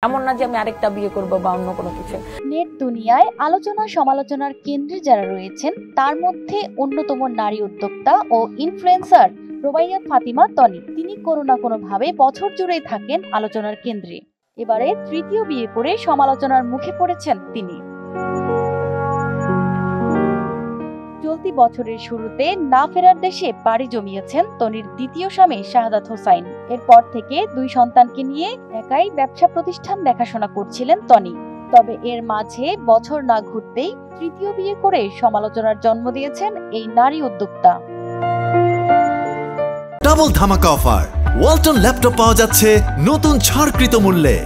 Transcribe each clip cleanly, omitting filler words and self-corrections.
এমন না যে আমি আরেকটা বিয়ে করব বা অন্য কোনো কিছু। নেট দুনিয়ায় আলোচনা সমালোচনার কেন্দ্রে যারা রয়েছেন তার মধ্যে অন্যতম নারী উদ্যোক্তা ও ইনফ্লুয়েন্সার রোবাইয়া ফাতিমা তনি। তিনি কোনো না কোনো ভাবে বছর জুড়েই থাকেন আলোচনার কেন্দ্রে। এবারে তৃতীয় বিয়ে করে সমালোচনার মুখে পড়েছেন তিনি। চলতি বছরের শুরুতে না ফেরার দেশে পাড়ি জমিয়েছেন তনির দ্বিতীয় স্বামী শাহাদাত হোসাইন। এরপর থেকে দুই সন্তানকে নিয়ে একাই ব্যবসা প্রতিষ্ঠান দেখাশোনা করছিলেন তনি। তবে এর মাঝে বছর না ঘুরতেই তৃতীয় বিয়ে করে সমালোচনার জন্ম দিয়েছেন এই নারী উদ্যোক্তা। ডাবল ধামাকা অফার, ওয়ালটন ল্যাপটপ পাওয়া যাচ্ছে নতুন ছাড়কৃত মূল্যে।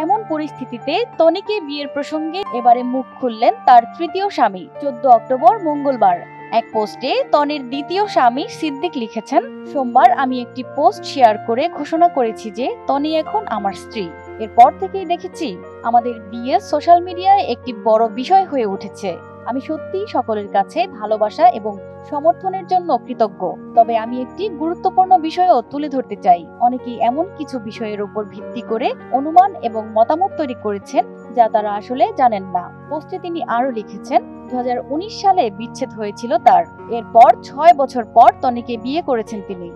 এমন পরিস্থিতিতে তনিকে বিয়ের প্রসঙ্গে এবারে মুখ খুললেন তার তৃতীয় স্বামী। 14 অক্টোবর মঙ্গলবার এক পোস্টে তনির দ্বিতীয় স্বামী সিদ্দিক লিখেছেন, সোমবার আমি একটি পোস্ট শেয়ার করে ঘোষণা করেছি যে তনি এখন আমার স্ত্রী। এরপর থেকেই দেখেছি আমাদের বিয়ে সোশ্যাল মিডিয়ায় একটি বড় বিষয় হয়ে উঠেছে। আমি সত্যিই সকলের কাছে ভালোবাসা এবং সমর্থনের জন্য কৃতজ্ঞ। তবে আমি একটি গুরুত্বপূর্ণ বিষয়ও তুলে ধরতে চাই। অনেকেই এমন কিছু বিষয়ের উপর ভিত্তি করে অনুমান এবং মতামত তৈরি করেছেন যা তারা আসলে জানেন না। পোস্টে তিনি আরো লিখেছেন, 2019 সালে বিচ্ছেদ হয়েছিল তার। এরপর 6 বছর পর তনিকে বিয়ে করেছেন তিনি।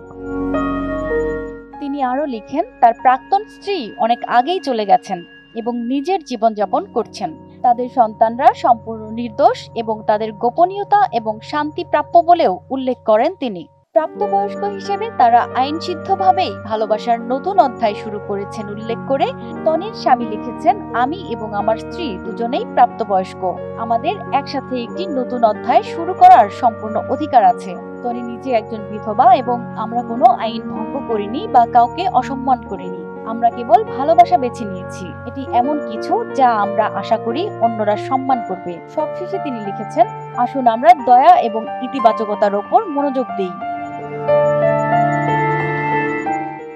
তিনি আরো লিখেন, তার প্রাক্তন স্ত্রী অনেক আগেই চলে গেছেন এবং নিজের জীবনযাপন করছেন। তাদের সন্তানরা সম্পূর্ণ নির্দোষ এবং তাদের গোপনীয়তা এবং শান্তি প্রাপ্য বলেও উল্লেখ করেন তিনি। প্রাপ্তবয়স্ক হিসেবে তারা আইনসিদ্ধভাবেই ভালোবাসার নতুন অধ্যায় শুরু করেছেন উল্লেখ করে তনির স্বামী লিখেছেন, আমি এবং আমার স্ত্রী দুজনেই প্রাপ্তবয়স্ক। আমাদের একসাথে একটি নতুন অধ্যায় শুরু করার সম্পূর্ণ অধিকার আছে। তনি নিজে একজন বিধবা এবং আমরা কোনো আইন ভঙ্গ করিনি বা কাউকে অসম্মান করিনি। আমরা কেবল ভালোবাসা বেছে নিয়েছি। এটি এমন কিছু যা আমরা আশা করি অন্যরা সম্মান করবে। সবশেষে তিনি লিখেছেন, আসুন আমরা দয়া এবং ইতিবাচকতার ওপর মনোযোগ দিই।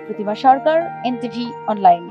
প্রতিমা সরকার, এনটিভি অনলাইন।